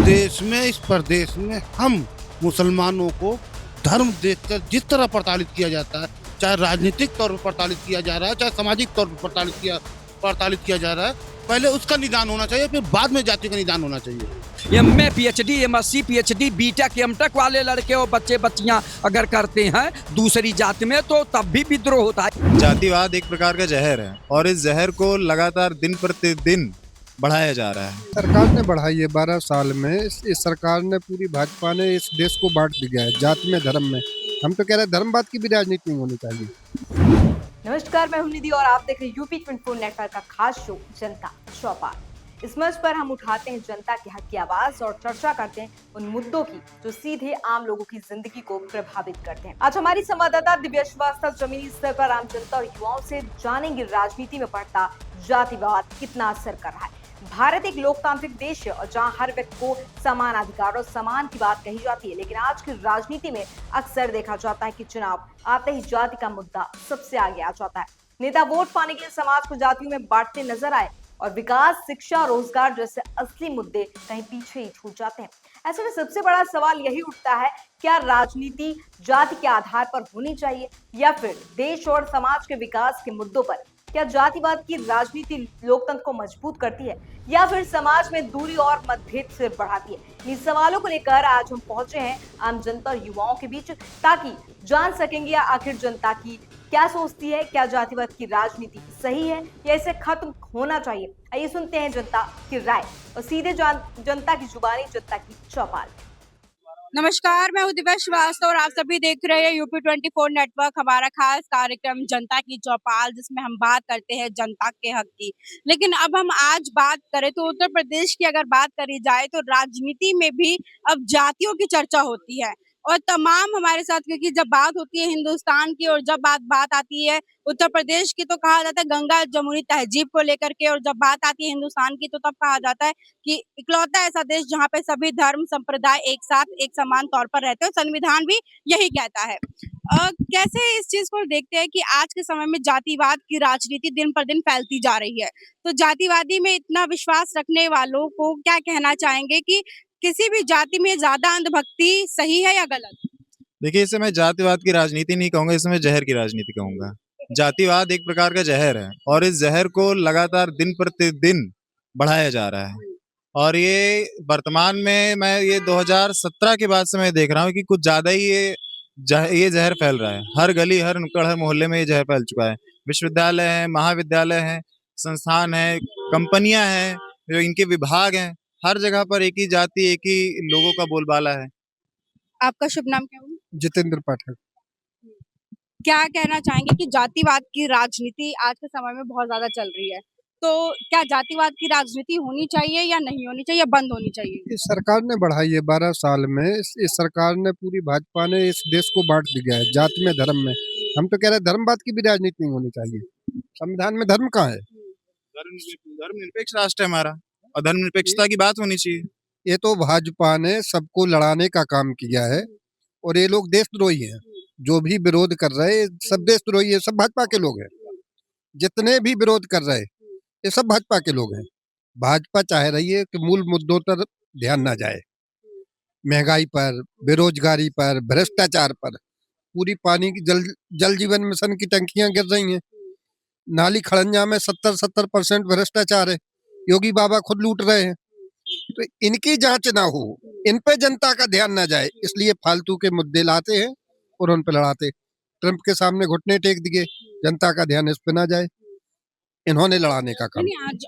देश में, इस प्रदेश में हम मुसलमानों को धर्म देखकर जिस तरह प्रताड़ित किया जाता है, चाहे राजनीतिक तौर पर प्रताड़ित किया जा रहा है, चाहे सामाजिक तौर पर प्रताड़ित किया जा रहा है, पहले उसका निदान होना चाहिए, फिर बाद में जाति का निदान होना चाहिए। MA, PhD, MSc, PhD, BTech, MTech वाले लड़के और बच्चे बच्चियां अगर करते हैं दूसरी जाति में तो तब भी विद्रोह होता है। जातिवाद एक प्रकार का जहर है और इस जहर को लगातार दिन प्रतिदिन बढ़ाया जा रहा है। सरकार ने बढ़ाई है 12 साल में। इस सरकार ने, पूरी भाजपा ने इस देश को बांट दिया है जाति में, धर्म में। हम तो कह रहे हैं धर्मवाद की भी राजनीति होनी चाहिए। नमस्कार, मैं हूं निधि और आप देख रहे हैं यूपी 24 नेटवर्क का खास शो जनता चौपाल। इस मंच पर हम उठाते हैं जनता के हक की आवाज और चर्चा करते हैं उन मुद्दों की जो सीधे आम लोगों की जिंदगी को प्रभावित करते हैं। आज हमारी संवाददाता दिव्या श्रीवास्तव जमीनी स्तर पर आम जनता और युवाओं से जानेंगे राजनीति में बढ़ता जातिवाद कितना असर कर रहा है। भारत एक लोकतांत्रिक देश है और जहां हर व्यक्ति को समान अधिकार और समान की बात कही जाती है, लेकिन आज की राजनीति में अक्सर देखा जाता है कि चुनाव आते ही जाति का मुद्दा सबसे आगे आ जाता है। नेता वोट पाने के लिए समाज को जातियों में बांटते नजर आए और विकास, शिक्षा, रोजगार जैसे असली मुद्दे कहीं पीछे ही छूट जाते हैं। ऐसे में सबसे बड़ा सवाल यही उठता है, क्या राजनीति जाति के आधार पर होनी चाहिए या फिर देश और समाज के विकास के मुद्दों पर? क्या जातिवाद की राजनीति लोकतंत्र को मजबूत करती है या फिर समाज में दूरी और मतभेद सिर्फ बढ़ाती है? इन सवालों को लेकर आज हम पहुंचे हैं आम जनता और युवाओं के बीच, ताकि जान सकेंगे आखिर जनता की क्या सोचती है, क्या जातिवाद की राजनीति सही है या इसे खत्म होना चाहिए। आइए सुनते हैं जनता की राय और सीधे जनता की जुबानी, जनता की चौपाल। नमस्कार, मैं हूं दिव्या श्रीवास्तव और आप सभी देख रहे हैं यूपी 24 नेटवर्क, हमारा खास कार्यक्रम जनता की चौपाल, जिसमें हम बात करते हैं जनता के हक की। लेकिन अब हम आज बात करें तो उत्तर प्रदेश की अगर बात करी जाए तो राजनीति में भी अब जातियों की चर्चा होती है और तमाम हमारे साथ, क्योंकि जब बात होती है हिंदुस्तान की और जब बात आती है उत्तर प्रदेश की तो कहा जाता है गंगा जमुनी तहजीब को लेकर के, और जब बात आती है हिंदुस्तान की तो तब कहा जाता है कि इकलौता ऐसा देश जहाँ पे सभी धर्म संप्रदाय एक साथ एक समान तौर पर रहते हैं। संविधान भी यही कहता है। कैसे इस चीज को देखते हैं कि आज के समय में जातिवाद की राजनीति दिन पर दिन फैलती जा रही है, तो जातिवादी में इतना विश्वास रखने वालों को क्या कहना चाहेंगे कि किसी भी जाति में ज्यादा अंधभक्ति सही है या गलत? देखिए, इसे मैं जातिवाद की राजनीति नहीं कहूंगा, इसे मैं जहर की राजनीति कहूंगा। जातिवाद एक प्रकार का जहर है और इस जहर को लगातार दिन प्रतिदिन बढ़ाया जा रहा है। और ये वर्तमान में मैं ये 2017 के बाद से मैं देख रहा हूँ कि कुछ ज्यादा ही ये जहर फैल रहा है। हर गली, हर नुक्कड़, हर मोहल्ले में ये जहर फैल चुका है। विश्वविद्यालय है, महाविद्यालय है, संस्थान है, कंपनियां हैं, जो इनके विभाग हैं, हर जगह पर एक ही जाति, एक ही लोगों का बोलबाला है। आपका शुभ नाम क्या है? जितेंद्र पाठक। क्या कहना चाहेंगे कि जातिवाद की राजनीति आज के समय में बहुत ज्यादा चल रही है, तो क्या जातिवाद की राजनीति होनी चाहिए या नहीं होनी चाहिए या बंद होनी चाहिए? इस सरकार ने बढ़ाई है 12 साल में। इस सरकार ने, पूरी भाजपा ने इस देश को बांट दिया है जाति में, धर्म में। हम तो कह रहे हैं धर्मवाद की भी राजनीति नहीं होनी चाहिए। संविधान में धर्म कहाँ है? धर्मनिरपेक्ष राष्ट्र है हमारा और धर्मनिरपेक्षता की बात होनी चाहिए। ये तो भाजपा ने सबको लड़ाने का काम किया है और ये लोग देशद्रोही हैं। जो भी विरोध कर रहे हैं सब देशद्रोही है, सब भाजपा के लोग हैं। जितने भी विरोध कर रहे हैं ये सब भाजपा के लोग हैं। भाजपा चाह रही है कि मूल मुद्दों पर ध्यान ना जाए, महंगाई पर, बेरोजगारी पर, भ्रष्टाचार पर। पूरी पानी की जल जीवन मिशन की टंकियां गिर रही हैं। नाली खड़ंजा में 70% भ्रष्टाचार है। योगी बाबा खुद लूट रहे हैं। तो इनकी जांच ना हो, इन पे जनता का ध्यान ना जाए, इसलिए फालतू के मुद्दे लाते हैं और उन पे लड़ाते। ट्रंप के सामने घुटने टेक दिए, जनता का ध्यान इस पे ना जाए, इन्होंने लड़ाने का काम।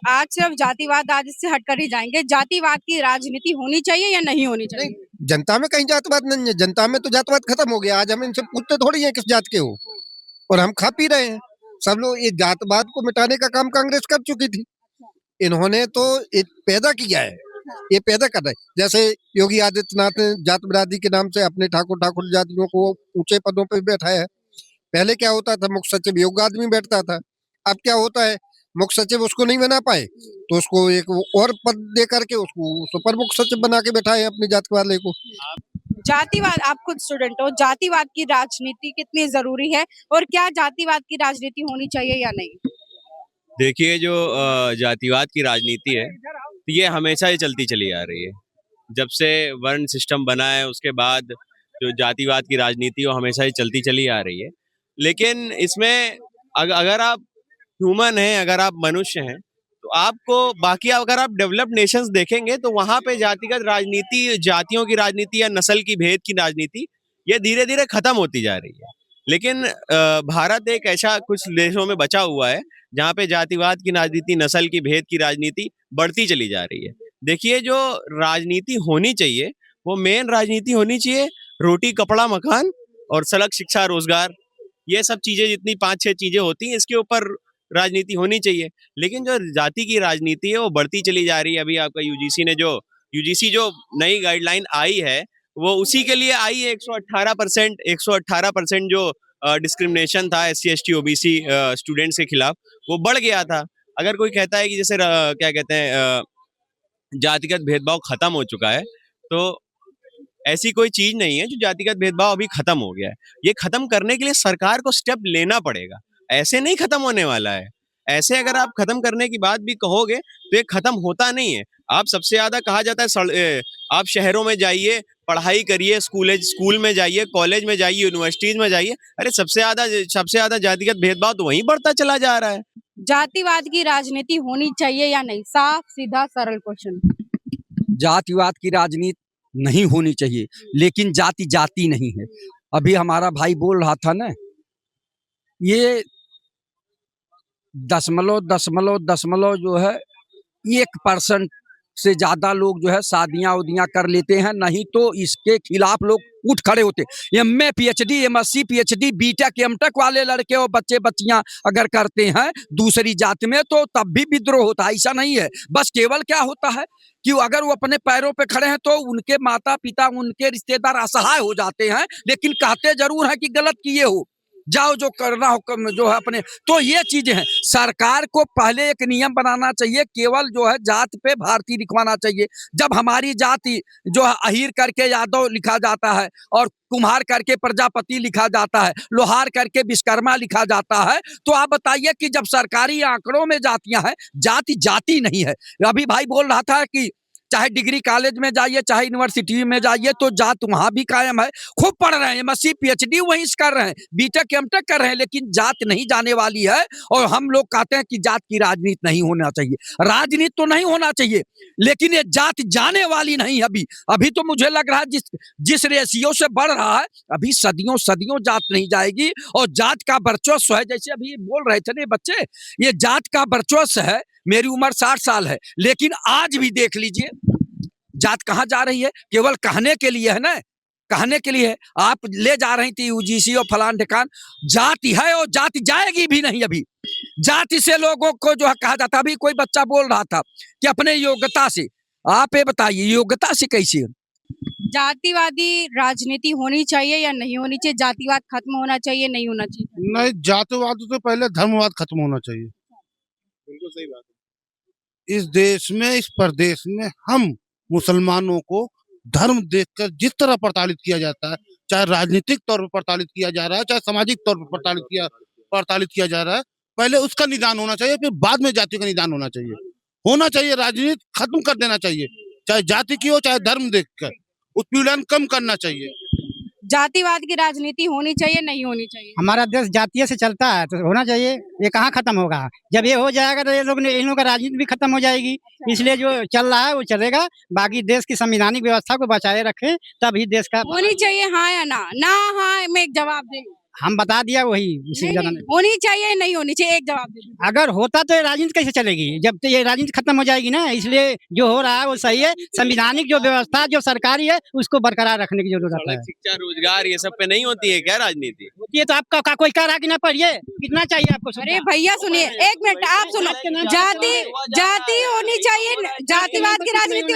आज सिर्फ जातिवाद, आज इससे हटकर ही जाएंगे। जातिवाद की राजनीति होनी चाहिए या नहीं होनी चाहिए? नहीं, जनता में कहीं जातिवाद नहीं है। जनता में तो जातिवाद खत्म हो गया। आज हम इनसे पूछते थोड़ी है किस जात के हो, और हम खा पी रहे हैं। सब लोग ये जातवाद को मिटाने का काम कांग्रेस कर चुकी थी। इन्होंने तो पैदा किया है, ये पैदा कर रहे। जैसे योगी आदित्यनाथ ने जात बिरादरी के नाम से अपने ठाकुर जातियों को ऊंचे पदों पर बैठाया है। पहले क्या होता था, मुख्य सचिव योग्य आदमी बैठता था। अब क्या होता है, मुख्य सचिव उसको नहीं बना पाए तो उसको एक और पद दे करके उसको सुपर मुख्य सचिव बना के बैठाए अपनी जात वाले को। जातिवाद, आप खुद स्टूडेंट हो, जातिवाद की राजनीति कितनी जरूरी है और क्या जातिवाद की राजनीति होनी चाहिए या नहीं? देखिए, जो जातिवाद की राजनीति है ये हमेशा ही चलती चली आ रही है। जब से वर्ण सिस्टम बना है उसके बाद जो जातिवाद की राजनीति वो हमेशा ही चलती चली आ रही है। लेकिन इसमें अगर आप ह्यूमन हैं, अगर आप मनुष्य हैं, तो आपको बाकी अगर आप डेवलप्ड नेशंस देखेंगे तो वहाँ पे जातिगत राजनीति, जातियों की राजनीति या नस्ल की भेद की राजनीति ये धीरे-धीरे खत्म होती जा रही है। लेकिन भारत एक ऐसा कुछ देशों में बचा हुआ है जहाँ पे जातिवाद की राजनीति, नस्ल की भेद की राजनीति बढ़ती चली जा रही है। देखिए जो राजनीति होनी चाहिए, वो मेन राजनीति होनी चाहिए रोटी, कपड़ा, मकान और सड़क, शिक्षा, रोजगार। ये सब चीजें जितनी 5-6 चीजें होती हैं इसके ऊपर राजनीति होनी चाहिए। लेकिन जो जाति की राजनीति है वो बढ़ती चली जा रही है। अभी आपका यूजीसी जो नई गाइडलाइन आई है वो उसी के लिए आई है। 118% जो डिस्क्रिमिनेशन था SC, ST, OBC स्टूडेंट्स के खिलाफ वो बढ़ गया था। अगर कोई कहता है कि जैसे क्या कहते हैं जातिगत भेदभाव खत्म हो चुका है, तो ऐसी कोई चीज नहीं है जो जातिगत भेदभाव अभी खत्म हो गया है। ये खत्म करने के लिए सरकार को स्टेप लेना पड़ेगा, ऐसे नहीं खत्म होने वाला है। ऐसे अगर आप खत्म करने की बात भी कहोगे तो ये खत्म होता नहीं है। आप सबसे ज्यादा कहा जाता है आप शहरों में जाइए, पढ़ाई करिए, स्कूल में जाइए, कॉलेज में जाइए, यूनिवर्सिटीज में जाइए, अरे सबसे ज्यादा जातिगत भेदभाव तो वहीं बढ़ता चला जा रहा है। जातिवाद की राजनीति होनी चाहिए या नहीं? साफ सीधा सरल क्वेश्चन। जातिवाद की राजनीति नहीं होनी चाहिए, लेकिन जाति जाति नहीं है। अभी हमारा भाई बोल रहा था ना, ये दशमलव जो है 1% से ज्यादा लोग जो है शादियां उदियां कर लेते हैं, नहीं तो इसके खिलाफ लोग उठ खड़े होते। MA PhD MSc PhD BTech MTech वाले लड़के और बच्चे बच्चियां अगर करते हैं दूसरी जाति में तो तब भी विद्रोह होता है। ऐसा नहीं है, बस केवल क्या होता है कि अगर वो अपने पैरों पे खड़े हैं तो उनके माता पिता, उनके रिश्तेदार असहाय हो जाते हैं, लेकिन कहते जरूर हैं कि गलत किए हो, जाओ जो करना हो जो है अपने। तो ये चीजें हैं। सरकार को पहले एक नियम बनाना चाहिए, केवल जो है जात पे भारतीय लिखवाना चाहिए। जब हमारी जाति जो है अहीर करके यादव लिखा जाता है और कुम्हार करके प्रजापति लिखा जाता है, लोहार करके विश्वकर्मा लिखा जाता है, तो आप बताइए कि जब सरकारी आंकड़ों में जातियां हैं, जाति जाति नहीं है। अभी भाई बोल रहा था कि चाहे डिग्री कॉलेज में जाइए, चाहे यूनिवर्सिटी में जाइए, तो जात वहां भी कायम है। खूब पढ़ रहे हैं, MSc PhD वहीं से कर रहे हैं, BTech MTech कर रहे हैं, लेकिन जात नहीं जाने वाली है। और हम लोग कहते हैं कि जात की राजनीति नहीं होना चाहिए। राजनीति तो नहीं होना चाहिए, लेकिन ये जात जाने वाली नहीं। अभी तो मुझे लग रहा है जिस रेशियो से बढ़ रहा है, अभी सदियों जात नहीं जाएगी। और जात का वर्चस्व है, जैसे अभी बोल रहे थे ना बच्चे, ये जात का वर्चस्व है। मेरी उम्र 60 साल है, लेकिन आज भी देख लीजिए जात कहाँ जा रही है। केवल कहने के लिए है ना, कहने के लिए है। आप ले जा रही थी UGC और फलान ठिकान, जाति है और जाति जाएगी भी नहीं। अभी जाति से लोगों को जो है कहा जाता। अभी कोई बच्चा बोल रहा था कि अपने योग्यता से, आप ये बताइए योग्यता से कैसे? जातिवादी राजनीति होनी चाहिए या नहीं होनी चाहिए? जातिवाद खत्म होना चाहिए, नहीं होना चाहिए? नहीं, जातिवाद तो पहले धर्मवाद खत्म होना चाहिए। बिल्कुल सही बात है। इस देश में, इस प्रदेश में हम मुसलमानों को धर्म देखकर जिस तरह प्रताड़ित किया जाता है, चाहे राजनीतिक तौर पर प्रताड़ित किया जा रहा है, चाहे सामाजिक तौर पर प्रताड़ित किया जा रहा है, पहले उसका निदान होना चाहिए, फिर बाद में जाति का निदान होना चाहिए। राजनीति खत्म कर देना चाहिए, चाहे जाति की हो चाहे धर्म देखकर, उत्पीड़न कम करना चाहिए। जातिवाद की राजनीति होनी चाहिए, नहीं होनी चाहिए? हमारा देश जातीय से चलता है तो होना चाहिए। ये कहाँ खत्म होगा? जब ये हो जाएगा तो इन लोगों का राजनीति भी खत्म हो जाएगी। इसलिए जो चल रहा है वो चलेगा। बाकी देश की संवैधानिक व्यवस्था को बचाए रखें, तभी देश का होनी चाहिए। हाँ या ना? ना हाँ में एक जवाब देंगे। हम बता दिया वही। होनी चाहिए, नहीं होनी चाहिए, एक जवाब दे। अगर होता तो ये राजनीति कैसे चलेगी? जब तो ये राजनीति खत्म हो जाएगी ना। इसलिए जो हो रहा है वो सही है। संवैधानिक जो व्यवस्था जो सरकारी है उसको बरकरार रखने की जरूरत है। शिक्षा, रोजगार ये सब पे नहीं होती है क्या राजनीति? ये तो आपका कोई कह रहा कि ना पढ़िए, कितना चाहिए आपको? अरे भैया सुनिए, एक मिनट आप सुनो। जाति होनी चाहिए, जातिवाद की राजनीति।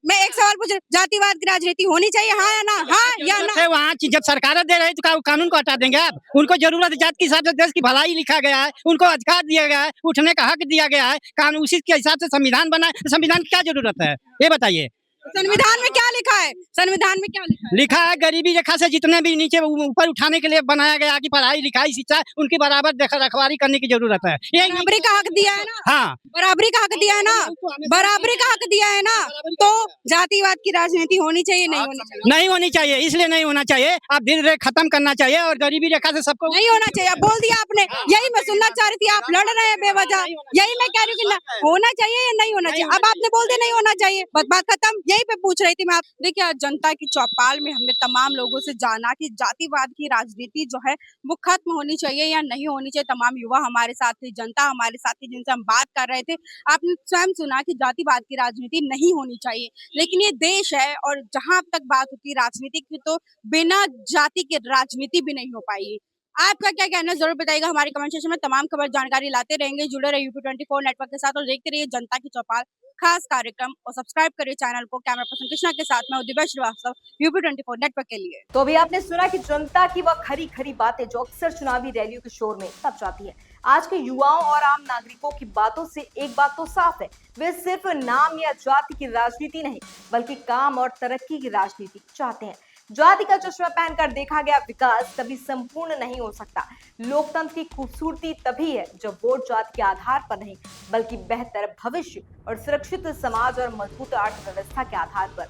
मैं एक सवाल पूछ, जातिवाद की राजनीति होनी चाहिए, हाँ या ना? हाँ या ना? वहाँ जब सरकार दे रही तो कानून को हटा देंगे आप? उनको जरूरत है, जात के हिसाब से देश की भलाई लिखा गया है, उनको अधिकार दिया गया है, उठने का हक दिया गया है, कानून उसी के हिसाब से संविधान बना है। संविधान की क्या जरूरत है ये बताइए? संविधान में क्या लिखा है? संविधान में क्या लिखा है? लिखा है गरीबी रेखा से जितने भी नीचे ऊपर उठाने के लिए बनाया गया कि पढ़ाई लिखाई शिक्षा उनकी बराबर रखवारी करने की जरूरत है। यही बराबरी का हक दिया है ना? हाँ, बराबरी का हक दिया है ना? बराबरी का हक दिया है ना? तो जातिवाद की राजनीति होनी चाहिए, नहीं होनी चाहिए? नहीं होनी चाहिए, इसलिए नहीं होना चाहिए। आप धीरे धीरे खत्म करना चाहिए और गरीबी रेखा से सबको नहीं होना चाहिए, अब बोल दिया आपने। यही मैं सुनना चाह रही थी, आप लड़ रहे हैं बेवजह। यही मैं कह रही हूँ कि होना चाहिए या नहीं होना चाहिए। अब आपने बोल दिया नहीं होना चाहिए, बात खत्म। यही पे पूछ रही थी मैं आप। देखिए, आज जनता की चौपाल में हमने तमाम लोगों से जाना कि जातिवाद की राजनीति जो है वो खत्म होनी चाहिए या नहीं होनी चाहिए। तमाम युवा हमारे साथ थे, जनता हमारे साथ थी, जिनसे हम बात कर रहे थे। आपने स्वयं सुना कि जातिवाद की राजनीति नहीं होनी चाहिए, लेकिन ये देश है और जहां तक बात होती है राजनीति की, तो बिना जाति की राजनीति भी नहीं हो पाएगी। आपका क्या कहना है जरूर बताइएगा हमारे कमेंट सेक्शन में। तमाम खबर जानकारी लाते रहेंगे, जुड़े रहिए UP24 नेटवर्क के साथ और देखते रहिए जनता की चौपाल खास कार्यक्रम और सब्सक्राइब करिए चैनल को। कैमरा पर्सन कृष्णा के साथ मैं दिव्या श्रीवास्तव, UP24 नेटवर्क के लिए। तो अभी आपने सुना कि जनता की वह खरी खरी बातें जो अक्सर चुनावी रैलियों के शोर में तब जाती है। आज के युवाओं और आम नागरिकों की बातों से एक बात तो साफ है, वे सिर्फ नाम या जाति की राजनीति नहीं बल्कि काम और तरक्की की राजनीति चाहते हैं। जाति का चश्मा पहनकर देखा गया विकास कभी संपूर्ण नहीं हो सकता। लोकतंत्र की खूबसूरती तभी है जब वोट जाति के आधार पर नहीं बल्कि बेहतर भविष्य और सुरक्षित समाज और मजबूत अर्थव्यवस्था के आधार पर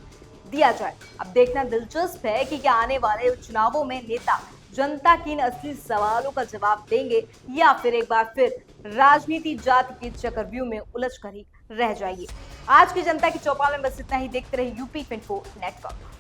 दिया जाए। अब देखना दिलचस्प है कि क्या आने वाले चुनावों में नेता जनता के इन असली सवालों का जवाब देंगे या फिर एक बार फिर राजनीति जाति के चक्रव्यूह में उलझ कर ही रह जाएगी। आज की जनता की चौपाल में बस इतना ही। देखते रहिए UP24 नेटवर्क।